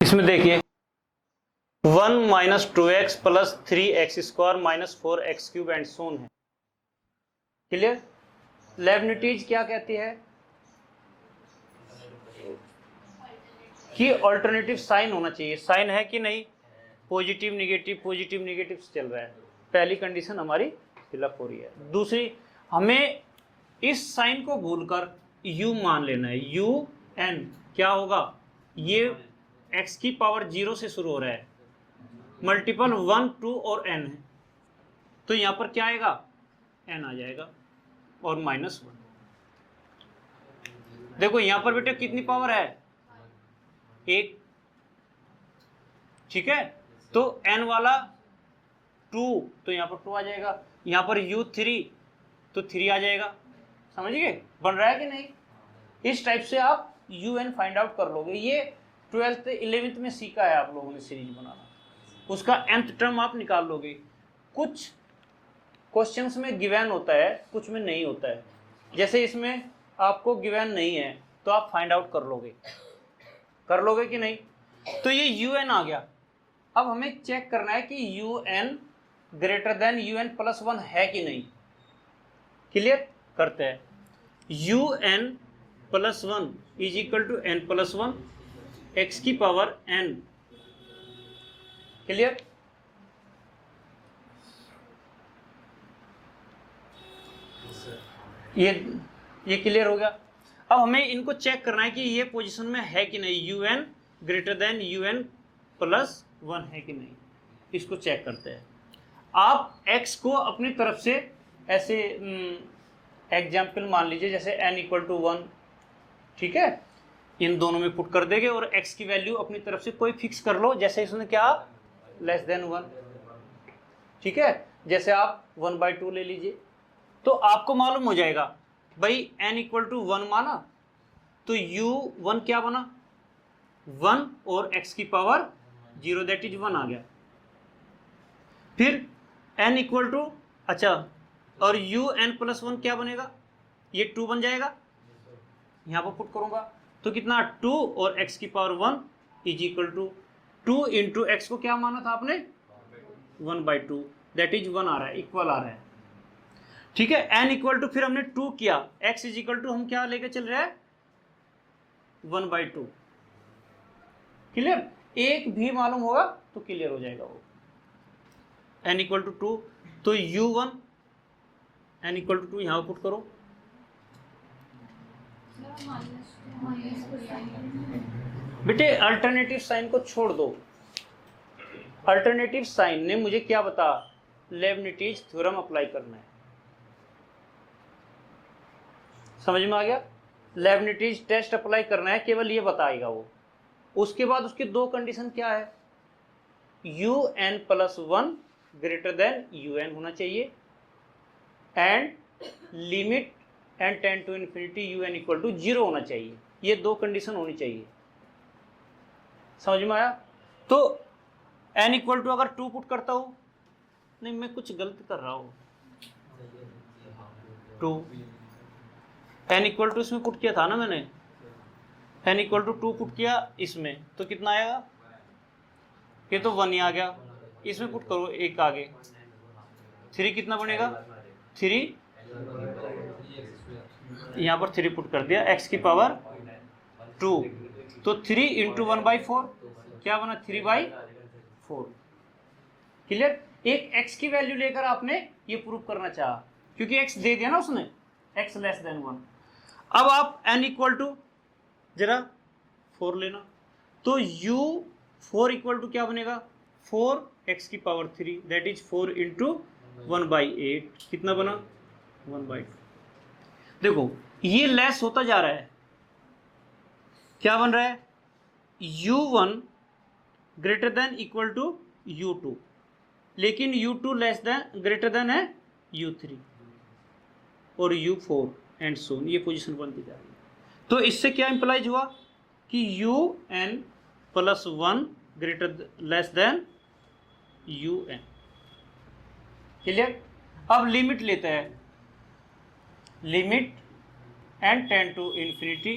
इसमें देखिए 1 minus 2x plus 3x square minus 4x cube and so on है। Clear? लेबनिटीज क्या कहती है कि ऑल्टरनेटिव साइन होना चाहिए। साइन है कि नहीं? पॉजिटिव नेगेटिव से चल रहा है। पहली कंडीशन हमारी फिलअप हो रही है। दूसरी, हमें इस साइन को भूलकर u मान लेना है। u n क्या होगा? ये x की पावर 0 से शुरू हो रहा है, मल्टीपल 1 2 और n है, तो यहां पर क्या आएगा? n आ जाएगा और -1। देखो यहां पर बेटे कितनी पावर है? 1। ठीक है, तो n वाला 2, तो यहां पर 2 आ जाएगा। यहां पर u3 तो 3 आ जाएगा। समझ गए? बन रहा है कि नहीं? इस टाइप से आप un फाइंड आउट कर लोगे। ये 12th 11th में सीखा है आप लोगों ने सीरीज बनाना। उसका nth टर्म आप निकाल लोगे। कुछ क्वेश्चंस में गिवन होता है, कुछ में नहीं होता है। जैसे इसमें आपको गिवन नहीं है तो आप फाइंड आउट कर लोगे कि नहीं? तो ये un आ गया। अब हमें चेक करना है कि un greater than un plus 1 है कि नहीं। क्लियर? करते हैं। un plus 1 is equal to n plus 1 x की पावर n। क्लियर? ये क्लियर हो गया। अब हमें इनको चेक करना है कि ये पोजीशन में है कि नहीं। un greater than un plus 1 है कि नहीं, इसको चेक करते हैं। आप x को अपनी तरफ से ऐसे एग्जाम्पल मान लीजिए, जैसे n इक्वल टू 1, ठीक है, इन दोनों में पुट कर देंगे और x की वैल्यू अपनी तरफ से कोई फिक्स कर लो। जैसे इसने क्या, लेस देन 1, ठीक है। जैसे आप 1/2 ले लीजिए, तो आपको मालूम हो जाएगा भाई n इक्वल टू 1 माना तो u1 क्या बना? 1 और x की पावर 0 दैट इज 1 आ गया। फिर n इक्वल टू, अच्छा, और un प्लस 1 क्या बनेगा? ये 2 बन जाएगा। यहां पर पुट करूंगा तो कितना? 2 और x की power 1 is equal to 2 into x को क्या माना था आपने? 1/2 दैट इज 1 आ रहा है, इक्वल आ रहा है। ठीक है, n इक्वल टू, फिर हमने 2 किया, x इज इक्वल टू हम क्या लेके चल रहे हैं? 1/2। क्लियर? एक भी मालूम होगा तो क्लियर हो जाएगा वो। n इक्वल टू 2 तो u1 n इक्वल टू 2 यहां पुट करो। बेटे अल्टरनेटिव साइन को छोड़ दो। अल्टरनेटिव साइन ने मुझे क्या बता? लेबनिटीज थ्योरम अप्लाई करना है। समझ में आ गया? लेबनिटीज टेस्ट अप्लाई करना है, केवल ये बताएगा वो। उसके बाद उसकी दो कंडीशन क्या है? un plus 1 greater than un होना चाहिए and limit n tend to infinity un equal to 0 होना चाहिए। ये दो कंडीशन होनी चाहिए। समझ में आया? तो n इक्वल टू अगर 2 पुट करता हूं, नहीं मैं कुछ गलत कर रहा हूं, 2 n इक्वल टू इसमें पुट किया था ना मैंने, n इक्वल टू 2 पुट किया इसमें, तो कितना आएगा? ये तो 1 ही आ गया। इसमें पुट करो एक आगे, 3 कितना बनेगा? 3, यहां पर 3 पुट कर दिया, x की पावर 2, तो 3 इंटू 1/4 क्या बना? 3/4। क्लियर? एक x की वैल्यू लेकर आपने ये प्रूव करना चाहा, क्योंकि x दे दिया ना उसने, x लेस देन 1। अब आप n इक्वल टू जरा 4 लेना, तो u4 इक्वल टू क्या बनेगा? 4x की पावर 3 दैट इज 4 इंटू 1/8 कितना बना? 1/2। देखो ये लेस होता जा रहा है, क्या बन रहा है? u1 greater than equal to u2, लेकिन u2 less than greater than है u3 और u4 एंड सो ऑन। ये पोजीशन बनती जा रही है। तो इससे क्या इंप्लाइज हुआ कि un plus 1 greater less than un। Clear? अब लिमिट लेते हैं, limit n tend to infinity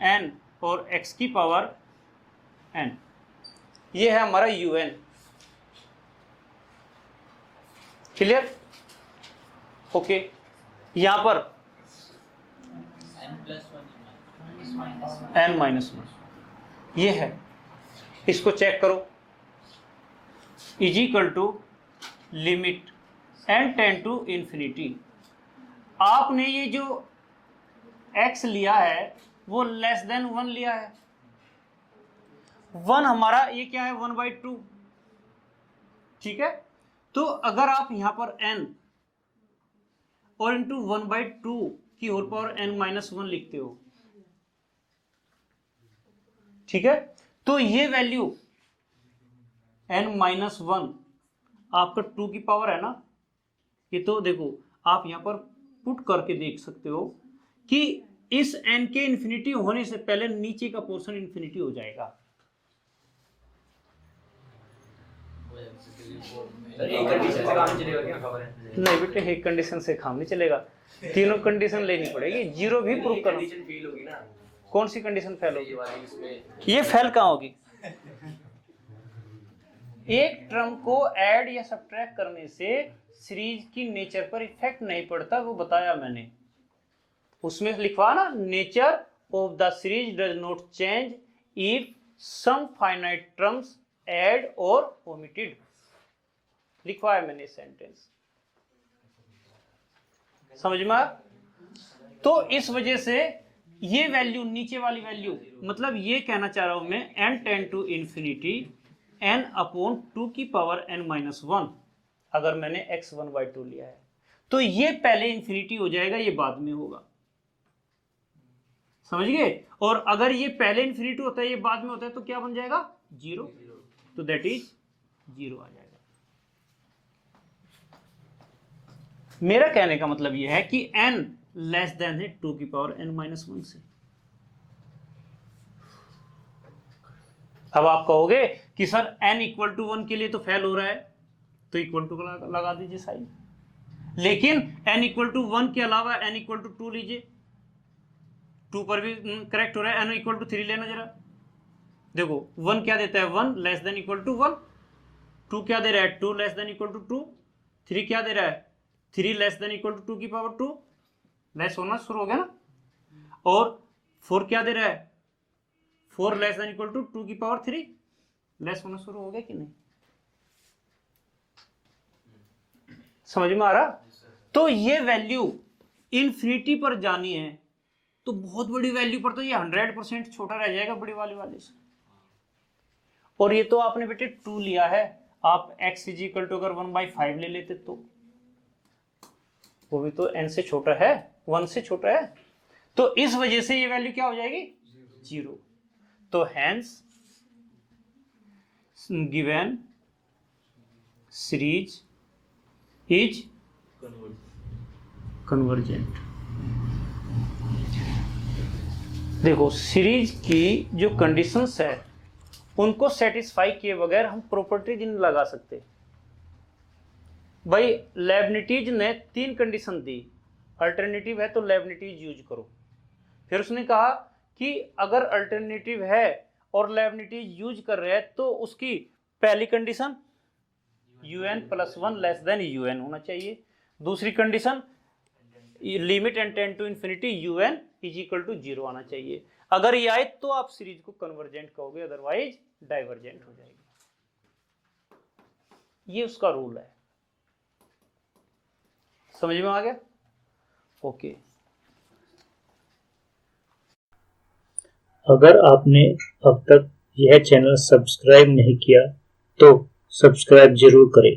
n और x की पावर n, ये है हमारा un। क्लियर? ओके, यहां पर n माइनस वन ये है, इसको चेक करो, is equal to limit n tend to infinity. आपने ये जो x लिया है वो लेस देन 1 लिया है। 1 हमारा ये क्या है, 1/2, ठीक है। तो अगर आप यहां पर n और इंटू 1/2 की होल पावर n माइनस 1 लिखते हो, ठीक है, तो ये वैल्यू n माइनस 1 आपका 2 की पावर है ना, ये तो देखो आप यहां पर पुट करके देख सकते हो कि इस n के इंफिनिटी होने से पहले नीचे का पोर्शन इंफिनिटी हो जाएगा। नहीं बेटे, एक कंडीशन से काम नहीं चलेगा, तीनों कंडीशन लेनी पड़ेगी, जीरो भी प्रूव करना। कौन सी कंडीशन फेल होगी? ये फेल कहाँ होगी? एक टर्म को ऐड या सब्ट्रैक्ट करने से सीरीज की नेचर पर इफेक्ट नहीं पड़ता, वो बताया मैंने। उसमें लिखवा ना, nature of the series does not change if some finite terms add और ओमिटेड, लिखवाया मैंने सेंटेंस, समझ में? तो इस वजह से ये वैल्यू, नीचे वाली वैल्यू, मतलब ये कहना चाह रहा हूं मैं, n tend to infinity n upon 2 की पावर n माइनस 1, अगर मैंने x 1/2 लिया है तो ये पहले इंफिनिटी हो जाएगा, ये बाद में होगा, समझ गए? और अगर ये पहले इंफिनिटी होता है, ये बाद में होता है, तो क्या बन जाएगा? 0, तो दैट इज 0 आ जाएगा। मेरा कहने का मतलब यह है कि n लेस देन है 2 की पावर n माइनस 1 से। अब आप कहोगे कि सर n इक्वल टू 1 के लिए तो फेल हो रहा है, तो इक्वल टू लगा दीजिए साइन, लेकिन n इक्वल टू 1 के अलावा n इक्वल टू 2 लीजिए, 2 पर भी करेक्ट हो रहा है। n इक्वल टू 3 लेना जरा, देखो 1 क्या देता है, 1 लेस देन इक्वल टू 1, 2 क्या दे रहा है, 2 लेस देन इक्वल टू 2, 3 क्या दे रहा है, 3 लेस देन इक्वल टू 2 की पावर 2, लेस होना शुरू हो गया ना, और 4 क्या दे रहा है, 4 लेस देन इक्वल टू 2 की पावर 3, लेस होना शुरू हो गया कि नहीं? समझ में आ रहा? तो ये वैल्यू इंफिनिटी पर जानी है तो बहुत बड़ी वैल्यू पर तो ये 100% छोटा रह जाएगा बड़ी वाले से। और ये तो आपने बेटे 2 लिया है, आप x इज इक्वल टू अगर 1/5 ले लेते तो वो भी तो n से छोटा है, 1 से छोटा है, तो इस वजह से ये वैल्यू क्या हो जाएगी? 0। तो hence given series is convergent. देखो सीरीज की जो कंडीशंस है उनको सेटिस्फाई किए बगैर हम प्रॉपर्टीज नहीं लगा सकते। भाई लेबनिटीज ने 3 कंडीशन दी, अल्टरनेटिव है तो लेबनिटीज यूज करो। फिर उसने कहा कि अगर अल्टरनेटिव है और लेबनिटीज यूज कर रहे हैं तो उसकी पहली condition un+1 less than un होना चाहिए। दूसरी condition limit n tend to infinity un is equal to 0 आना चाहिए। अगर ये आए तो आप सीरीज को कन्वर्जेंट कहोगे, अदरवाइज डाइवर्जेंट हो जाएगी। ये उसका रूल है, समझ में आ गया? ओके। अगर आपने अब तक यह चैनल सब्सक्राइब नहीं किया तो सब्सक्राइब जरूर करें।